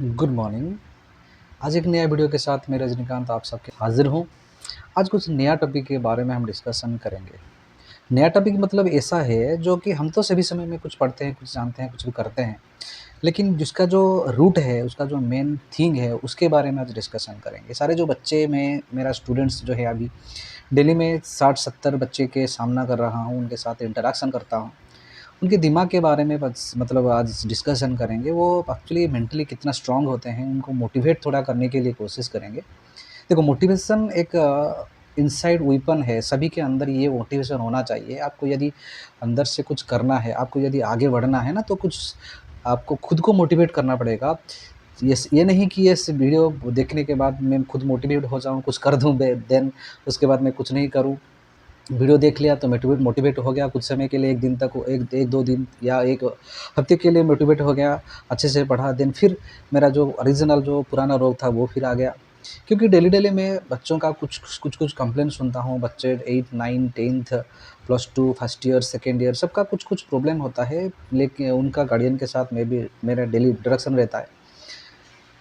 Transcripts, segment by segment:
Good morning. आज एक नया वीडियो के साथ मैं रजनीकांत आप सबके हाजिर हूँ। आज कुछ नया टॉपिक के बारे में हम डिस्कशन करेंगे। नया टॉपिक मतलब ऐसा है जो कि हम तो सभी समय में कुछ पढ़ते हैं, कुछ जानते हैं, कुछ भी करते हैं। लेकिन जिसका जो रूट है, उसका जो मेन थिंग है, उसके बारे में आज डिस्कशन करेंगे। सारे जो बच्चे मैं मेरा स्टूडेंट्स जो है अभी दिल्ली में 60-70 बच्चे के सामना कर रहा हूँ, उनके साथ इंटरेक्शन करता हूँ। उनके दिमाग के बारे में बस मतलब आज डिस्कशन करेंगे। वो एक्चुअली मेंटली कितना स्ट्रॉन्ग होते हैं, उनको मोटिवेट थोड़ा करने के लिए कोशिश करेंगे। देखो मोटिवेशन एक इनसाइड वेपन है, सभी के अंदर ये मोटिवेशन होना चाहिए। आपको यदि अंदर से कुछ करना है, आपको यदि आगे बढ़ना है ना, तो कुछ आपको खुद को मोटिवेट करना पड़ेगा। ये नहीं कि इस वीडियो देखने के बाद मैं खुद मोटिवेट हो जाऊँ, कुछ कर दूँ देन उसके बाद मैं कुछ नहीं करूँ। वीडियो देख लिया तो मोटिवेट हो गया कुछ समय के लिए, 1 दिन तक, 1-2 दिन या 1 हफ्ते के लिए मोटिवेट हो गया, अच्छे से पढ़ा, देन फिर मेरा जो ओरिजिनल जो पुराना रोग था वो फिर आ गया। क्योंकि डेली मैं बच्चों का कुछ कंप्लेंट सुनता हूँ। बच्चे 8, 9, 10th plus 2 first year, second year सबका कुछ प्रॉब्लम होता है, लेकिन उनका गार्डियन के साथ में भी मेरा डेली इंटरेक्शन रहता है।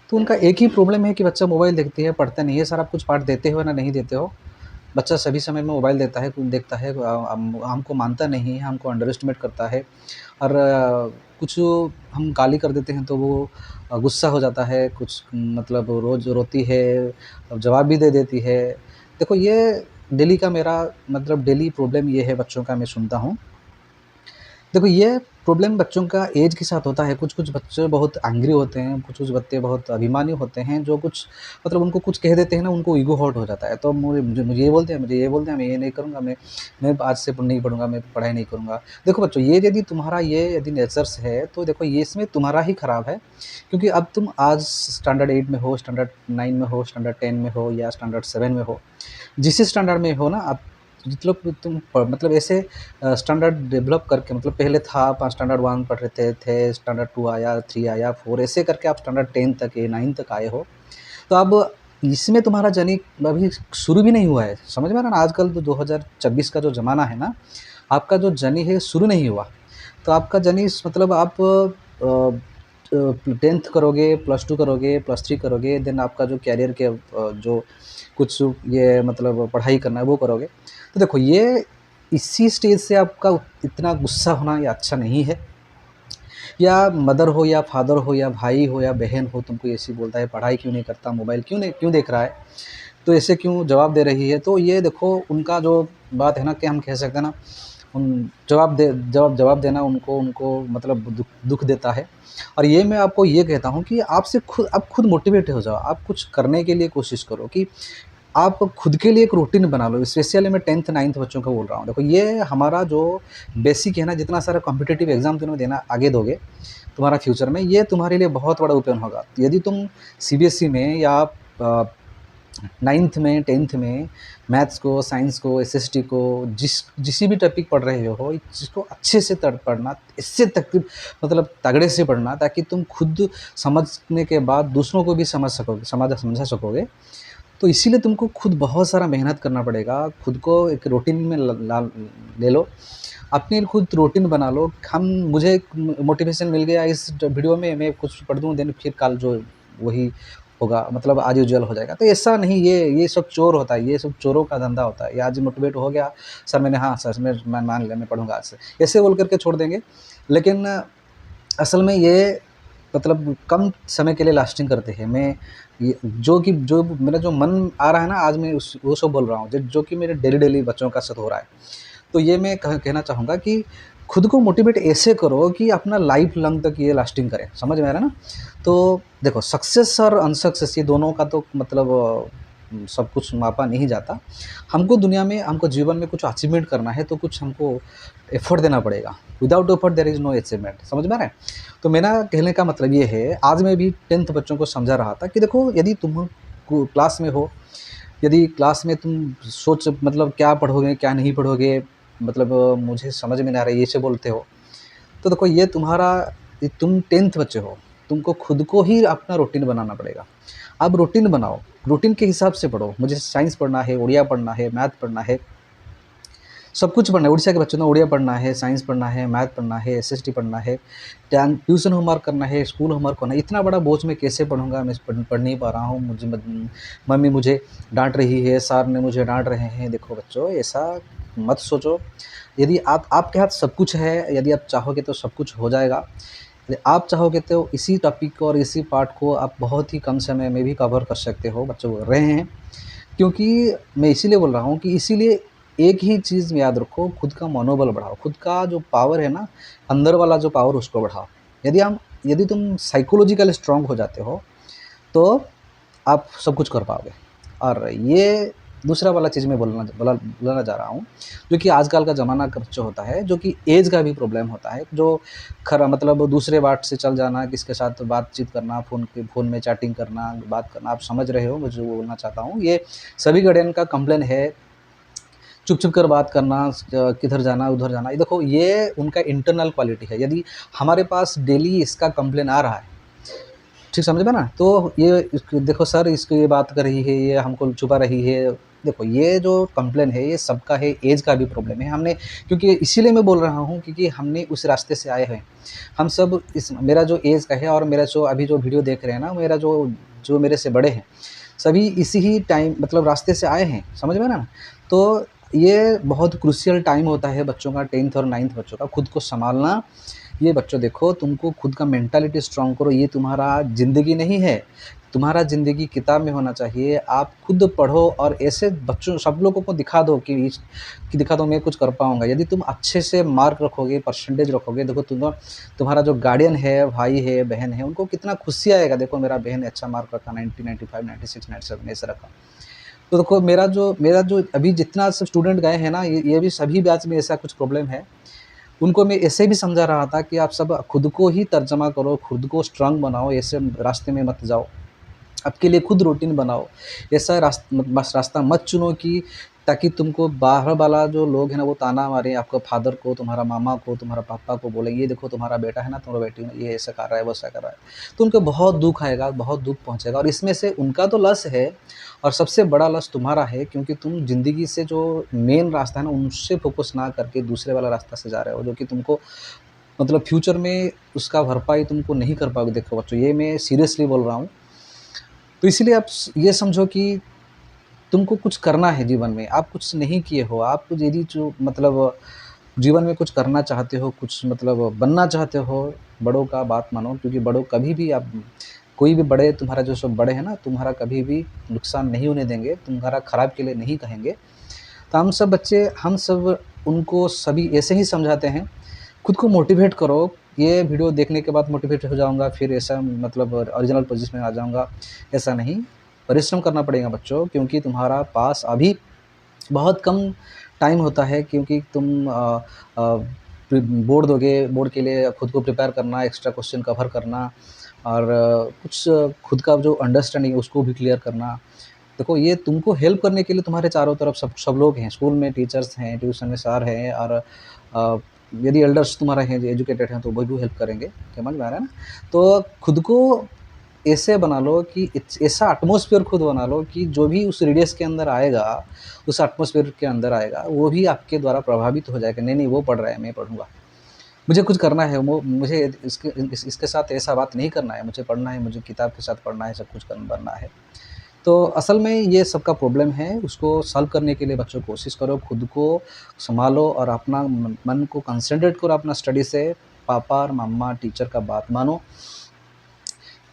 तो उनका एक ही प्रॉब्लम है कि बच्चा मोबाइल देखते है, पढ़ता नहीं है। सर आप कुछ पाठ देते हो ना नहीं देते हो? बच्चा सभी समय में मोबाइल देता है, कुछ देखता है, हमको मानता नहीं है, हमको अंडर एस्टिमेट करता है। और कुछ हम गाली कर देते हैं तो वो गुस्सा हो जाता है, कुछ मतलब रोज़ रोती है, अब जवाब भी दे देती है। देखो ये डेली का मेरा मतलब डेली प्रॉब्लम ये है बच्चों का, मैं सुनता हूँ। देखो ये प्रॉब्लम बच्चों का एज के साथ होता है। कुछ-कुछ बच्चे बहुत एंग्री होते हैं, कुछ-कुछ बच्चे बहुत अभिमानी होते हैं, जो कुछ मतलब उनको कुछ कह देते हैं ना, उनको ईगो हर्ट हो जाता है। तो मुझे ये बोलते हैं, मैं ये नहीं करूँगा, मैं आज से नहीं पढ़ूँगा, मैं पढ़ाई नहीं करूँगा। देखो बच्चों, ये यदि तुम्हारा ये यदि नेचर्स है, तो देखो ये इसमें तुम्हारा ही खराब है। क्योंकि अब तुम आज स्टैंडर्ड 8 में हो, स्टैंडर्ड 9 में हो, स्टैंडर्ड 10 में हो या स्टैंडर्ड 7 में हो। जिस स्टैंडर्ड में हो ना आप, मतलब तुम मतलब ऐसे स्टैंडर्ड डेवलप करके, मतलब पहले था आप स्टैंडर्ड 1 पढ़ रहे थे, स्टैंडर्ड 2 आया, 3 आया, 4 ऐसे करके आप स्टैंडर्ड 10 तक या 9 तक आए हो। तो अब इसमें तुम्हारा जर्नी अभी शुरू भी नहीं हुआ है। समझ में आ रहा है ना? आजकल तो 2026 का जो ज़माना है ना, आपका जो जर्नी है शुरू नहीं हुआ। तो आपका जर्नी मतलब आप 10th करोगे, +2 करोगे, +3 करोगे, देन आपका जो करियर के जो कुछ ये मतलब पढ़ाई करना है वो करोगे। तो देखो ये इसी स्टेज से आपका इतना गुस्सा होना ये अच्छा नहीं है। या मदर हो या फादर हो या भाई हो या बहन हो, तुमको ऐसे ही बोलता है पढ़ाई क्यों नहीं करता, मोबाइल क्यों देख रहा है, तो ऐसे क्यों जवाब दे रही है, तो ये देखो उनका जो बात है ना, कि हम कह सकते हैं ना, उन जवाब देना उनको उनको मतलब दुःख देता है। और ये मैं आपको ये कहता हूँ कि आप खुद मोटिवेट हो जाओ, आप कुछ करने के लिए कोशिश करो कि आप खुद के लिए एक रूटीन बना लो। स्पेशली मैं 10th 9th बच्चों का बोल रहा हूँ। देखो ये हमारा जो बेसिक है ना, जितना सारा कॉम्पिटिटिव एग्ज़ाम तुम्हें देना आगे दोगे, तुम्हारा फ्यूचर में ये तुम्हारे लिए बहुत बड़ा ओपन होगा। यदि तुम सीबीएसई में या 9th में 10th में मैथ्स को, साइंस को, एसएसटी को, जिस भी टॉपिक पढ़ रहे हो, इसको अच्छे से पढ़ना, इससे तक मतलब तगड़े से पढ़ना, ताकि तुम खुद समझने के बाद दूसरों को भी समझा सकोगे। तो इसीलिए तुमको खुद बहुत सारा मेहनत करना पड़ेगा। खुद को एक रूटीन में ले लो, अपने लिए खुद रूटीन बना लो। मुझे मोटिवेशन मिल गया इस वीडियो में, मैं कुछ पढ़ दूँ, देन फिर कल जो वही होगा, मतलब आज यूजुअल हो जाएगा। तो ऐसा नहीं, ये सब चोर होता है, ये सब चोरों का धंधा होता है। ये आज मोटिवेट हो गया, सर मैंने, हाँ सर मैं मान लिया, मैं पढ़ूँगा आज से, ऐसे बोल करके छोड़ देंगे। लेकिन असल में ये मतलब कम समय के लिए लास्टिंग करते हैं। मैं ये जो मेरा जो मन आ रहा है ना, आज मैं वो सब बोल रहा हूँ, जो कि मेरे डेली बच्चों का साथ हो रहा है। तो ये मैं कहना चाहूँगा कि खुद को मोटिवेट ऐसे करो कि अपना लाइफ लॉन्ग तक ये लास्टिंग करे। समझ में आ रहा है ना? तो देखो सक्सेस और अनसक्सेस ये दोनों का तो मतलब सब कुछ मापा नहीं जाता। हमको जीवन में कुछ अचीवमेंट करना है, तो कुछ हमको एफर्ट देना पड़ेगा। Without effort there is no achievement. समझ में आ रहा है? तो मेरा कहने का मतलब ये है, आज मैं भी 10th बच्चों को समझा रहा था कि देखो यदि तुम क्लास में हो, यदि क्लास में तुम सोच मतलब क्या पढ़ोगे, क्या नहीं पढ़ोगे, मतलब मुझे समझ में नहीं आ रहा है, ये ऐसे बोलते हो। तो देखो तुम 10th बच्चे हो, तुमको खुद को ही अपना रूटीन बनाना पड़ेगा। अब रूटीन बनाओ, रूटीन के हिसाब से पढ़ो। मुझे साइंस पढ़ना है, उड़िया पढ़ना है, मैथ पढ़ना है, सब कुछ पढ़ना है। उड़ीसा के बच्चों ने उड़िया पढ़ना है, साइंस पढ़ना है, मैथ पढ़ना है, एसएसटी पढ़ना है, ट्यूशन होमवर्क करना है, स्कूल होमवर्क करना है। इतना बड़ा बोझ मैं कैसे पढ़ूँगा? मैं पढ़ नहीं पा रहा हूँ। मम्मी मुझे डाँट रही है, सर ने मुझे डाँट रहे हैं। देखो बच्चों, ऐसा मत सोचो। यदि आपके हाथ सब कुछ है, यदि आप चाहोगे तो सब कुछ हो जाएगा। यदि आप चाहोगे तो इसी टॉपिक को और इसी पार्ट को आप बहुत ही कम समय में भी कवर कर सकते हो। बच्चे बोल रहे हैं, क्योंकि मैं इसीलिए बोल रहा हूँ कि इसीलिए एक ही चीज़ याद रखो, खुद का मनोबल बढ़ाओ। खुद का जो पावर है ना, अंदर वाला जो पावर, उसको बढ़ाओ। यदि तुम साइकोलॉजिकली स्ट्रांग हो जाते हो, तो आप सब कुछ कर पाओगे। और ये दूसरा वाला चीज़ मैं बोलना चाह रहा हूँ, जो कि आजकल का ज़माना का जो होता है, जो कि एज का भी प्रॉब्लम होता है, जो मतलब दूसरे बात से चल जाना, किसके साथ बातचीत करना, फ़ोन में चैटिंग करना, बात करना, आप समझ रहे हो मैं जो बोलना चाहता हूँ। ये सभी गार्डियन का कंप्लेन है। चुप-चुप कर बात करना, किधर जाना, उधर जाना। ये देखो, ये उनका इंटरनल क्वालिटी है। यदि हमारे पास डेली इसका कंप्लेन आ रहा है, ठीक समझ में ना? तो ये देखो सर, इसको ये बात कर रही है, ये हमको छुपा रही है। देखो, ये जो कंप्लेन है, ये सबका है, एज का भी प्रॉब्लम है। हमने, क्योंकि इसीलिए मैं बोल रहा हूँ, क्योंकि हमने उस रास्ते से आए हैं। हम सब मेरा जो एज का है और मेरा जो अभी जो वीडियो देख रहे हैं ना, मेरा जो मेरे से बड़े हैं, सभी इसी ही टाइम मतलब रास्ते से आए हैं, समझ में ना? तो ये बहुत क्रूशियल टाइम होता है बच्चों का, 10th और 9th बच्चों का, खुद को सँभालना। ये बच्चों देखो, तुमको खुद का मेंटालिटी स्ट्रॉन्ग करो। ये तुम्हारा ज़िंदगी नहीं है। तुम्हारा ज़िंदगी किताब में होना चाहिए। आप खुद पढ़ो और ऐसे बच्चों सब लोगों को दिखा दो कि दिखा दो मैं कुछ कर पाऊँगा। यदि तुम अच्छे से मार्क रखोगे, परसेंटेज रखोगे, देखो तुम्हारा जो गार्डियन है, भाई है, बहन है, उनको कितना खुशी आएगा। देखो मेरा बहन ने अच्छा मार्क रखा, 90, 95, 96, 97 ऐसे रखा। तो देखो, मेरा जो अभी जितना सब स्टूडेंट गए हैं ना, ये भी सभी बैच में ऐसा कुछ प्रॉब्लम है। उनको मैं ऐसे भी समझा रहा था कि आप सब खुद को ही तर्जमा करो, खुद को स्ट्रॉन्ग बनाओ, ऐसे रास्ते में मत जाओ। आपके लिए खुद रूटीन बनाओ। ऐसा बस रास्ता मत चुनो कि ताकि तुमको बाहर वाला जो लोग हैं ना, वो ताना मारें, आपको फादर को, तुम्हारा मामा को, तुम्हारा पापा को बोले, ये देखो तुम्हारा बेटा है ना, तुम्हारा बेटी ने ये ऐसा कर रहा है, वैसा कर रहा है। तो उनको बहुत दुःख आएगा, बहुत दुःख पहुँचेगा, और इसमें से उनका तो लॉस है और सबसे बड़ा लॉस तुम्हारा है, क्योंकि तुम ज़िंदगी से जो मेन रास्ता है ना, उनसे फ़ोकस ना करके दूसरे वाला रास्ता से जा रहे हो, जो कि तुमको मतलब फ्यूचर में उसका भरपाई तुमको नहीं कर पाओगे। देखो बच्चों, ये मैं सीरियसली बोल रहा हूँ। तो इसीलिए आप ये समझो कि तुमको कुछ करना है जीवन में, आप कुछ नहीं किए हो, आप कुछ यदि जो मतलब जीवन में कुछ करना चाहते हो, कुछ मतलब बनना चाहते हो, बड़ों का बात मानो, क्योंकि बड़ों कभी भी आप कोई भी बड़े, तुम्हारा जो सब बड़े हैं ना, तुम्हारा कभी भी नुकसान नहीं होने देंगे, तुम्हारा खराब के लिए नहीं कहेंगे। तो हम सब बच्चे, हम सब उनको सभी ऐसे ही समझाते हैं। खुद को मोटिवेट करो। ये वीडियो देखने के बाद मोटिवेट हो जाऊँगा, फिर ऐसा मतलब ओरिजिनल पोज़ीशन में आ जाऊँगा, ऐसा नहीं। परिश्रम करना पड़ेगा बच्चों, क्योंकि तुम्हारा पास अभी बहुत कम टाइम होता है, क्योंकि तुम बोर्ड दोगे, बोर्ड के लिए खुद को प्रिपेयर करना, एक्स्ट्रा क्वेश्चन कवर करना, और कुछ खुद का जो अंडरस्टैंडिंग है उसको भी क्लियर करना। देखो, ये तुमको हेल्प करने के लिए तुम्हारे चारों तरफ सब सब लोग हैं। स्कूल में टीचर्स हैं, ट्यूशन में सर हैं, और यदि एल्डर्स तुम्हारे हैं जो एजुकेटेड हैं, तो वो भी हेल्प करेंगे। समझ में आ रहा है ना? तो खुद को ऐसे बना लो कि ऐसा एटमॉस्फेयर खुद बना लो कि जो भी उस रेडियस के अंदर आएगा, उस एटमॉस्फेयर के अंदर आएगा, वो भी आपके द्वारा प्रभावित हो जाएगा। नहीं, नहीं, वो पढ़ रहा है, मैं पढ़ूँगा। मुझे कुछ करना है, मुझे इसके साथ ऐसा बात नहीं करना है, मुझे पढ़ना है, मुझे किताब के साथ पढ़ना है, सब कुछ बनना है। तो असल में ये सबका प्रॉब्लम है, उसको सॉल्व करने के लिए बच्चों कोशिश करो, खुद को सँभालो और अपना मन को कंसंट्रेट करो अपना स्टडी से। पापा और मम्मा, टीचर का बात मानो।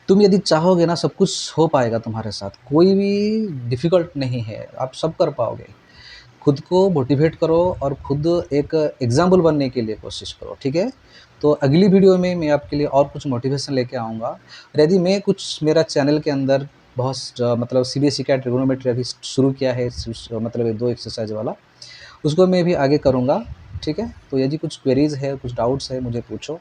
तुम यदि चाहोगे ना, सब कुछ हो पाएगा तुम्हारे साथ। कोई भी डिफ़िकल्ट नहीं है, आप सब कर पाओगे। खुद को मोटिवेट करो और खुद एक एग्ज़ाम्पल बनने के लिए कोशिश करो, ठीक है? तो अगली वीडियो में मैं आपके लिए और कुछ मोटिवेशन लेके आऊँगा। और यदि मैं कुछ मेरा चैनल के अंदर बहुत मतलब सीबीएसई का ट्रिग्नोमेट्री अभी शुरू किया है, मतलब ये 2 एक्सरसाइज़ वाला, उसको मैं भी आगे करूँगा, ठीक है? तो यदि कुछ क्वेरीज़ है, कुछ डाउट्स है, मुझे पूछो,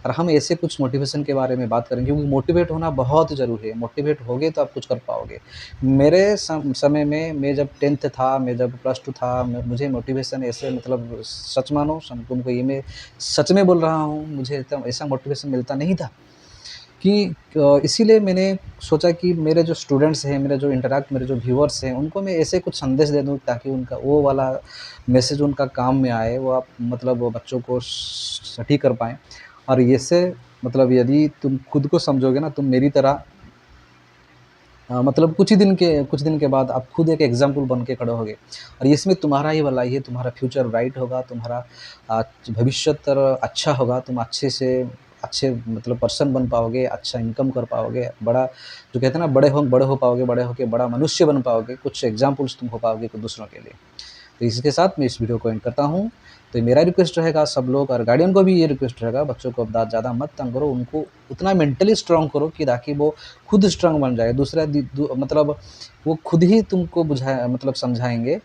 और हम ऐसे कुछ मोटिवेशन के बारे में बात करेंगे, क्योंकि मोटिवेट होना बहुत ज़रूरी है। मोटिवेट होगे तो आप कुछ कर पाओगे। मेरे समय में, मैं जब 10th था, मैं जब +2 था, मुझे मोटिवेशन ऐसे मतलब सच मानो तुमको ये मैं सच में बोल रहा हूँ, मुझे एकदम ऐसा मोटिवेशन मिलता नहीं था। कि इसीलिए मैंने सोचा कि मेरे जो स्टूडेंट्स हैं, मेरे जो व्यूअर्स हैं, उनको मैं ऐसे कुछ संदेश दे दूँ ताकि उनका वो वाला मैसेज उनका काम में आए, वो आप मतलब वो बच्चों को सटीक कर पाएँ। और ऐसे मतलब यदि तुम खुद को समझोगे ना, तुम मेरी तरह मतलब कुछ दिन के बाद आप खुद एक एग्ज़ाम्पल बन के खड़े होगे और इसमें तुम्हारा ही भलाई है, तुम्हारा फ्यूचर ब्राइट होगा, तुम्हारा भविष्योत्तर अच्छा होगा, तुम अच्छे से अच्छे मतलब पर्सन बन पाओगे, अच्छा इनकम कर पाओगे, बड़ा जो कहते हैं ना बड़े हो पाओगे, बड़े होके बड़ा मनुष्य बन पाओगे, कुछ एग्ज़ाम्पल्स तुम हो पाओगे कुछ दूसरों के लिए। तो इसके साथ मैं इस वीडियो को एंड करता हूँ। तो मेरा रिक्वेस्ट रहेगा सब लोग और गार्डियन को भी ये रिक्वेस्ट रहेगा, बच्चों को अब ज़्यादा मत तंग करो, उनको उतना मेंटली स्ट्रॉन्ग करो कि ताकि वो खुद स्ट्रॉन्ग बन जाए। दूसरा दि दू मतलब वो खुद ही तुमको मतलब समझाएँगे।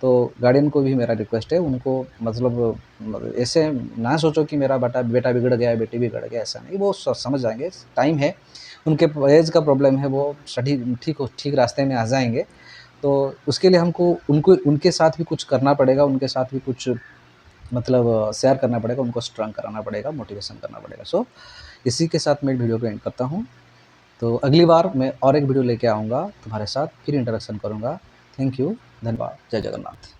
तो गार्डियन को भी मेरा रिक्वेस्ट है, उनको मतलब ऐसे ना सोचो कि मेरा बेटा बिगड़ गया, बेटी बिगड़ गया, ऐसा नहीं, वो समझ जाएँगे, टाइम है, उनके एज का प्रॉब्लम है, वो ठीक रास्ते में आ जाएँगे। तो उसके लिए हमको उनको उनके साथ भी कुछ करना पड़ेगा, उनके साथ भी कुछ मतलब शेयर करना पड़ेगा, उनको स्ट्रॉन्ग कराना पड़ेगा, मोटिवेशन करना पड़ेगा। सो इसी के साथ मैं वीडियो को एंड करता हूँ। तो अगली बार मैं और एक वीडियो लेके आऊँगा, तुम्हारे साथ फिर इंटरेक्शन करूँगा। थैंक यू, धन्यवाद, जय जगन्नाथ।